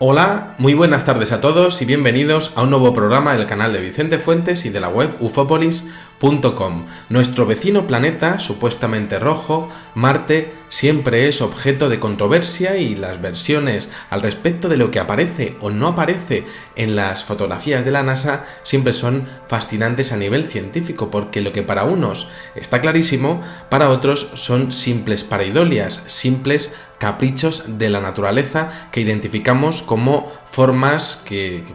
Hola, muy buenas tardes a todos y bienvenidos a un nuevo programa del canal de Vicente Fuentes y de la web ufopolis.com. Nuestro vecino planeta, supuestamente rojo, Marte, siempre es objeto de controversia y las versiones al respecto de lo que aparece o no aparece en las fotografías de la NASA siempre son fascinantes a nivel científico, porque lo que para unos está clarísimo, para otros son simples pareidolias, simples caprichos de la naturaleza que identificamos como formas que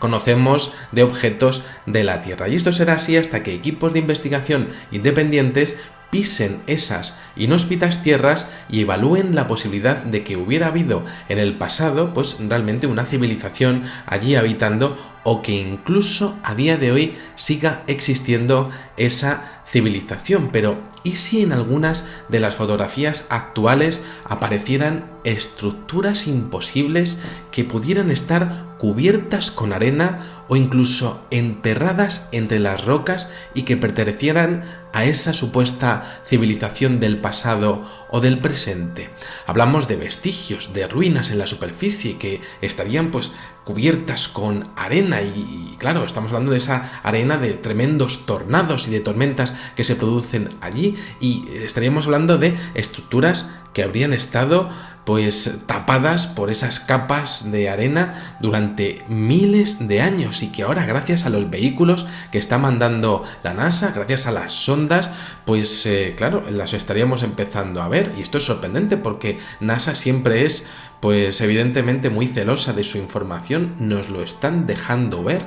conocemos de objetos de la Tierra. Y esto será así hasta que equipos de investigación independientes pisen esas inhóspitas tierras y evalúen la posibilidad de que hubiera habido en el pasado pues realmente una civilización allí habitando, o que incluso a día de hoy siga existiendo esa civilización. Pero ¿y si en algunas de las fotografías actuales aparecieran estructuras imposibles que pudieran estar cubiertas con arena o incluso enterradas entre las rocas y que pertenecieran a esa supuesta civilización del pasado o del presente? Hablamos de vestigios, de ruinas en la superficie que estarían pues cubiertas con arena y claro, estamos hablando de esa arena de tremendos tornados y de tormentas que se producen allí, y estaríamos hablando de estructuras que habrían estado pues tapadas por esas capas de arena durante miles de años, y que ahora, gracias a los vehículos que está mandando la NASA, gracias a las sondas, pues claro, las estaríamos empezando a ver. Y esto es sorprendente porque NASA siempre es pues evidentemente muy celosa de su información, nos lo están dejando ver.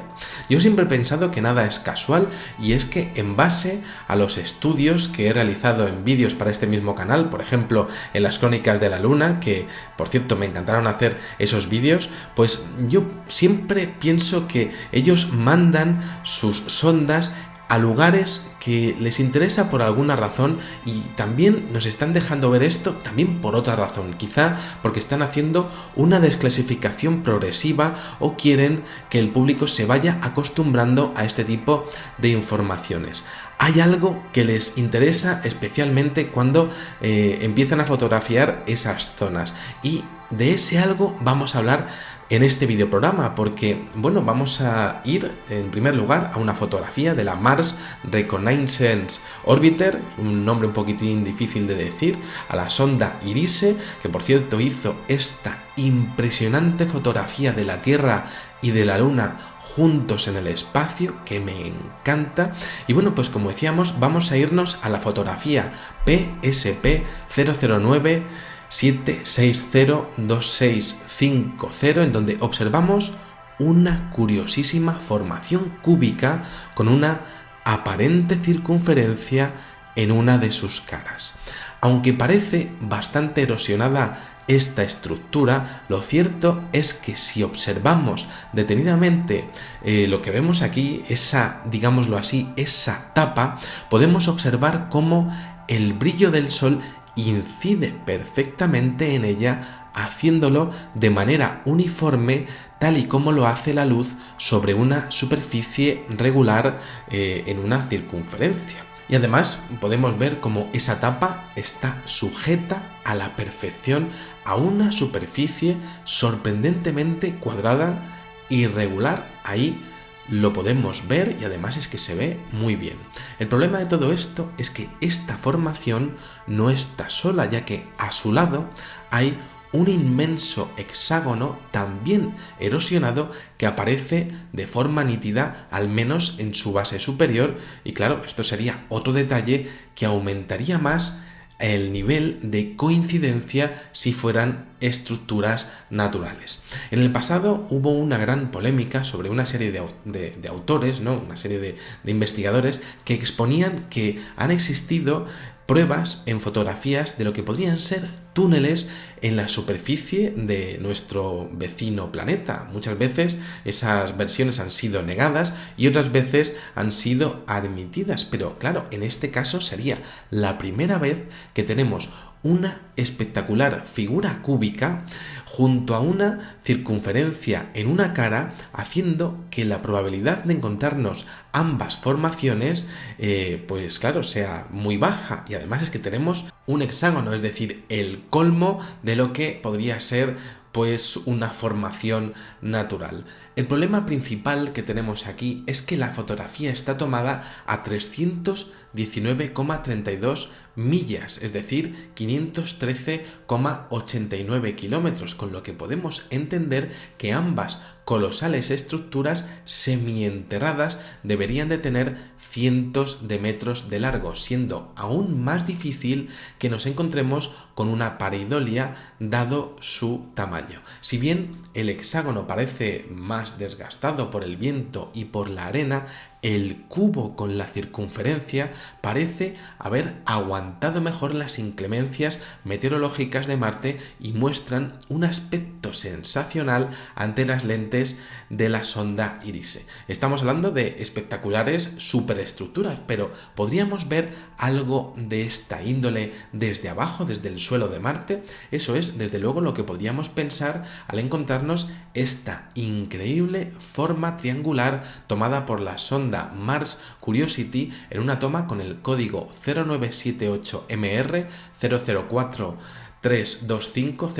Yo siempre he pensado que nada es casual, y es que en base a los estudios que he realizado en vídeos para este mismo canal, por ejemplo en las crónicas de la Luna, que por cierto me encantaron hacer esos vídeos, pues yo siempre pienso que ellos mandan sus sondas a lugares que les interesa por alguna razón, y también nos están dejando ver esto también por otra razón, quizá porque están haciendo una desclasificación progresiva o quieren que el público se vaya acostumbrando a este tipo de informaciones. Hay algo que les interesa especialmente cuando empiezan a fotografiar esas zonas, y de ese algo vamos a hablar en este videoprograma, porque bueno, vamos a ir en primer lugar a una fotografía de la Mars Reconnaissance Orbiter, un nombre un poquitín difícil de decir, a la sonda IRISE, que por cierto hizo esta impresionante fotografía de la Tierra y de la Luna juntos en el espacio, que me encanta. Y bueno, pues como decíamos, vamos a irnos a la fotografía PSP 009 7602650, en donde observamos una curiosísima formación cúbica con una aparente circunferencia en una de sus caras. Aunque parece bastante erosionada esta estructura, lo cierto es que si observamos detenidamente lo que vemos aquí, esa, digámoslo así, esa tapa, podemos observar cómo el brillo del sol incide perfectamente en ella, haciéndolo de manera uniforme, tal y como lo hace la luz sobre una superficie regular en una circunferencia. Y además podemos ver cómo esa tapa está sujeta a la perfección a una superficie sorprendentemente cuadrada y regular. Ahí lo podemos ver, y además es que se ve muy bien. El problema de todo esto es que esta formación no está sola, ya que a su lado hay un inmenso hexágono también erosionado que aparece de forma nítida, al menos en su base superior, y claro, esto sería otro detalle que aumentaría más el nivel de coincidencia si fueran estructuras naturales. En el pasado hubo una gran polémica sobre una serie de autores, ¿no? Una serie de investigadores que exponían que han existido pruebas en fotografías de lo que podrían ser túneles en la superficie de nuestro vecino planeta. Muchas veces esas versiones han sido negadas y otras veces han sido admitidas, pero claro, en este caso sería la primera vez que tenemos una espectacular figura cúbica junto a una circunferencia en una cara, haciendo que la probabilidad de encontrarnos ambas formaciones, pues claro, sea muy baja. Y además es que tenemos un hexágono, es decir, el colmo de lo que podría ser pues una formación natural. El problema principal que tenemos aquí es que la fotografía está tomada a 319,32 millas, es decir, 513,89 kilómetros, con lo que podemos entender que ambas colosales estructuras semienterradas deberían de tener cientos de metros de largo, siendo aún más difícil que nos encontremos con una pareidolia dado su tamaño. Si bien el hexágono parece más desgastado por el viento y por la arena, el cubo con la circunferencia parece haber aguantado mejor las inclemencias meteorológicas de Marte y muestran un aspecto sensacional ante las lentes de la sonda IRISE. Estamos hablando de espectaculares superestructuras, pero podríamos ver algo de esta índole desde abajo, desde el suelo de Marte. Eso es, desde luego, lo que podríamos pensar al encontrarnos esta increíble forma triangular tomada por la sonda Mars Curiosity en una toma con el código 0978MR 004 325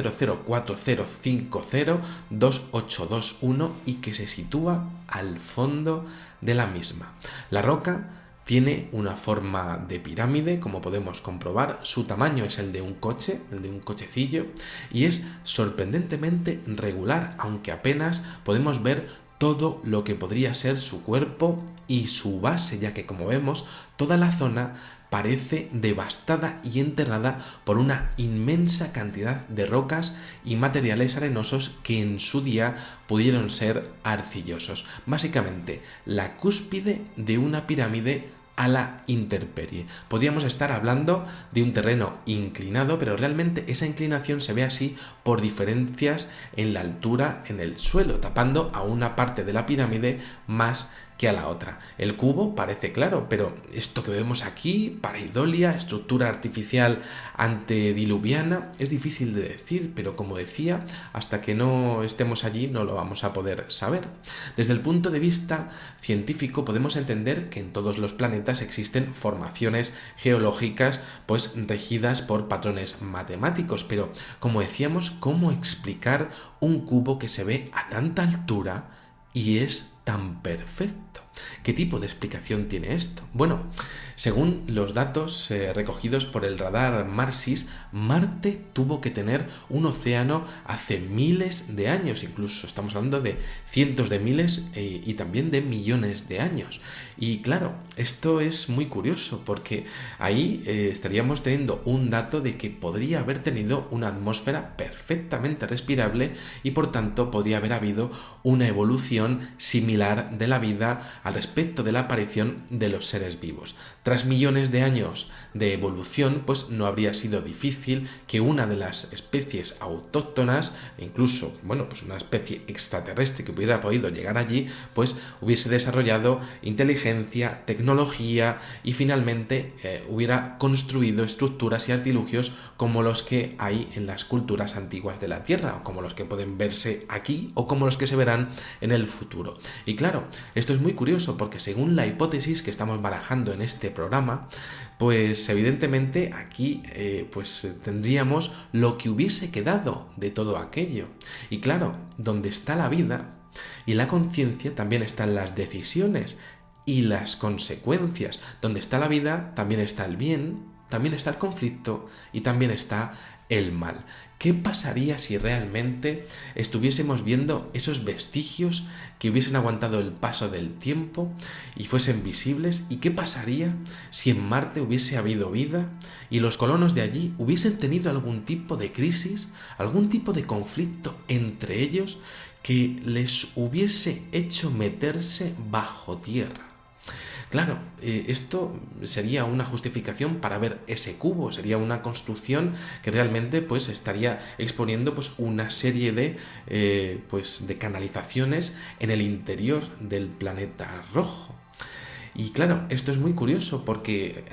004050 2821 y que se sitúa al fondo de la misma. La roca tiene una forma de pirámide, como podemos comprobar. Su tamaño es el de un coche, el de un cochecillo, y es sorprendentemente regular, aunque apenas podemos ver todo lo que podría ser su cuerpo y su base, ya que, como vemos, toda la zona parece devastada y enterrada por una inmensa cantidad de rocas y materiales arenosos que en su día pudieron ser arcillosos. Básicamente, la cúspide de una pirámide a la intemperie. Podríamos estar hablando de un terreno inclinado, pero realmente esa inclinación se ve así por diferencias en la altura en el suelo, tapando a una parte de la pirámide más que a la otra. El cubo parece claro, pero esto que vemos aquí, pareidolia, estructura artificial antediluviana, es difícil de decir, pero como decía, hasta que no estemos allí no lo vamos a poder saber. Desde el punto de vista científico podemos entender que en todos los planetas existen formaciones geológicas pues regidas por patrones matemáticos, pero como decíamos, ¿cómo explicar un cubo que se ve a tanta altura y es tan perfecto? ¿Qué tipo de explicación tiene esto? Bueno, según los datos recogidos por el radar Marsis, Marte tuvo que tener un océano hace miles de años, incluso estamos hablando de cientos de miles y también de millones de años. Y claro, esto es muy curioso porque ahí estaríamos teniendo un dato de que podría haber tenido una atmósfera perfectamente respirable y por tanto podría haber habido una evolución similar de la vida al respecto de la aparición de los seres vivos. Tras millones de años de evolución, pues no habría sido difícil que una de las especies autóctonas, e incluso, bueno, pues una especie extraterrestre que hubiera podido llegar allí, pues hubiese desarrollado inteligencia, tecnología y finalmente hubiera construido estructuras y artilugios como los que hay en las culturas antiguas de la Tierra, o como los que pueden verse aquí, o como los que se verán en el futuro. Y claro, esto es muy curioso porque según la hipótesis que estamos barajando en este programa, pues evidentemente aquí pues tendríamos lo que hubiese quedado de todo aquello. Y claro, donde está la vida y la conciencia también están las decisiones y las consecuencias. Donde está la vida también está el bien, también está el conflicto y también está el mal. ¿Qué pasaría si realmente estuviésemos viendo esos vestigios que hubiesen aguantado el paso del tiempo y fuesen visibles? ¿Y qué pasaría si en Marte hubiese habido vida y los colonos de allí hubiesen tenido algún tipo de crisis, algún tipo de conflicto entre ellos que les hubiese hecho meterse bajo tierra? Claro, esto sería una justificación para ver ese cubo, sería una construcción que realmente pues estaría exponiendo pues una serie de canalizaciones en el interior del planeta rojo. Y claro, esto es muy curioso porque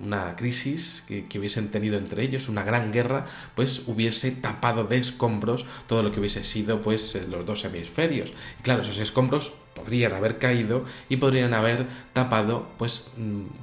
una crisis que hubiesen tenido entre ellos, una gran guerra, pues hubiese tapado de escombros todo lo que hubiese sido pues los dos hemisferios. Y claro, esos escombros podrían haber caído y podrían haber tapado pues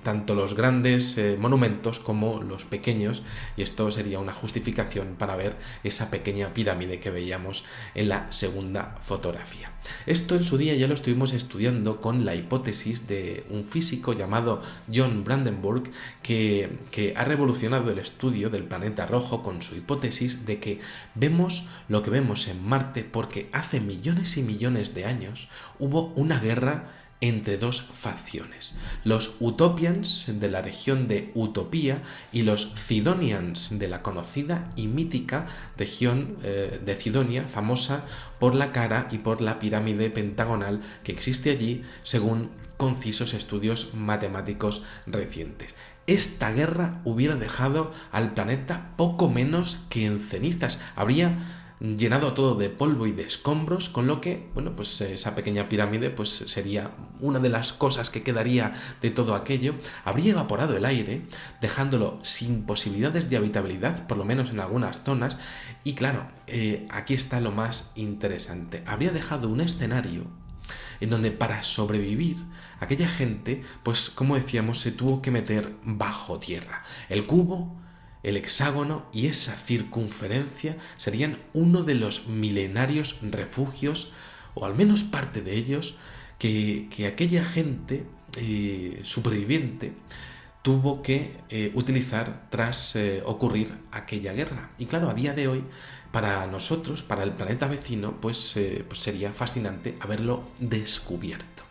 tanto los grandes monumentos como los pequeños, y esto sería una justificación para ver esa pequeña pirámide que veíamos en la segunda fotografía. Esto en su día ya lo estuvimos estudiando con la hipótesis de un físico llamado John Brandenburg que ha revolucionado el estudio del planeta rojo con su hipótesis de que vemos lo que vemos en Marte porque hace millones y millones de años hubo una guerra entre dos facciones, los Utopians de la región de Utopía y los Zidonians de la conocida y mítica región de Cidonia, famosa por la cara y por la pirámide pentagonal que existe allí según concisos estudios matemáticos recientes. Esta guerra hubiera dejado al planeta poco menos que en cenizas, habría llenado todo de polvo y de escombros, con lo que, bueno, pues esa pequeña pirámide pues sería una de las cosas que quedaría de todo aquello, habría evaporado el aire, dejándolo sin posibilidades de habitabilidad, por lo menos en algunas zonas, y claro, aquí está lo más interesante, habría dejado un escenario en donde para sobrevivir aquella gente, pues como decíamos, se tuvo que meter bajo tierra. El cubo, el hexágono y esa circunferencia serían uno de los milenarios refugios, o al menos parte de ellos, que aquella gente superviviente tuvo que utilizar tras ocurrir aquella guerra. Y claro, a día de hoy, para nosotros, para el planeta vecino, pues sería fascinante haberlo descubierto.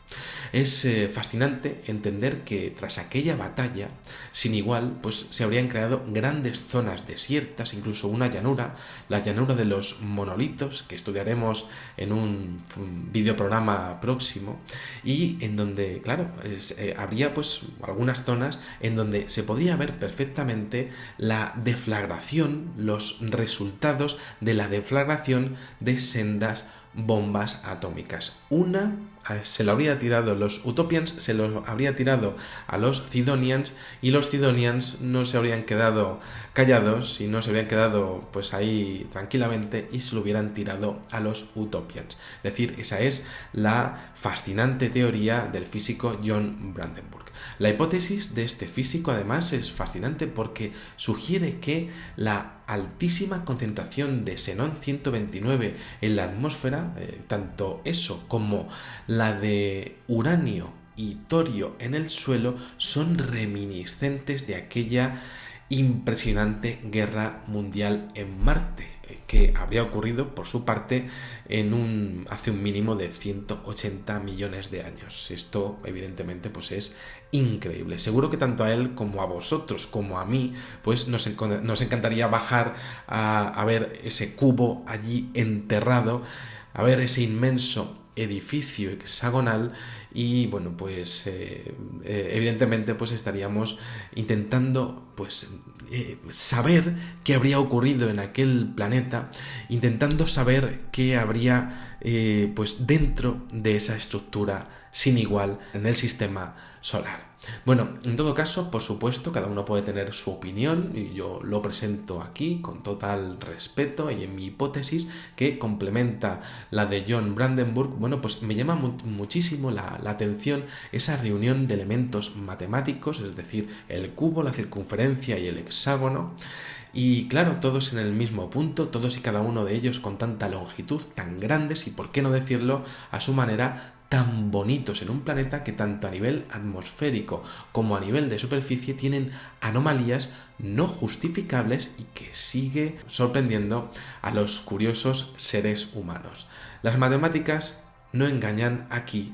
Es fascinante entender que tras aquella batalla sin igual, pues se habrían creado grandes zonas desiertas, incluso una llanura, la llanura de los monolitos, que estudiaremos en un videoprograma próximo, y en donde, claro, habría pues algunas zonas en donde se podría ver perfectamente la deflagración, los resultados de la deflagración de sendas bombas atómicas. Una se lo habría tirado los Utopians, se lo habría tirado a los Zidonians, y los Zidonians no se habrían quedado callados y no se habrían quedado pues ahí tranquilamente y se lo hubieran tirado a los Utopians. Es decir, esa es la fascinante teoría del físico John Brandenburg. La hipótesis de este físico además es fascinante porque sugiere que la altísima concentración de xenón 129 en la atmósfera, tanto eso como la de uranio y torio en el suelo, son reminiscentes de aquella impresionante guerra mundial en Marte, que habría ocurrido por su parte hace un mínimo de 180 millones de años. Esto evidentemente pues es increíble. Seguro que tanto a él como a vosotros como a mí pues nos encantaría bajar a ver ese cubo allí enterrado, a ver ese inmenso edificio hexagonal, y bueno, pues evidentemente pues estaríamos intentando pues saber qué habría ocurrido en aquel planeta, intentando saber qué habría pues dentro de esa estructura sin igual en el sistema solar. Bueno, en todo caso, por supuesto, cada uno puede tener su opinión y yo lo presento aquí con total respeto y en mi hipótesis que complementa la de John Brandenburg. Bueno, pues me llama muchísimo la atención esa reunión de elementos matemáticos, es decir, el cubo, la circunferencia y el hexágono. Y claro, todos en el mismo punto, todos y cada uno de ellos con tanta longitud, tan grandes y, por qué no decirlo, a su manera, tan bonitos en un planeta que tanto a nivel atmosférico como a nivel de superficie tienen anomalías no justificables y que sigue sorprendiendo a los curiosos seres humanos. Las matemáticas no engañan aquí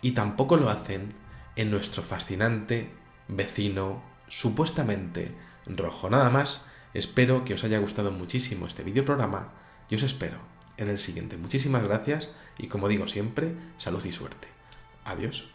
y tampoco lo hacen en nuestro fascinante vecino supuestamente rojo. Nada más, espero que os haya gustado muchísimo este videoprograma y os espero en el siguiente. Muchísimas gracias y, como digo siempre, salud y suerte. Adiós.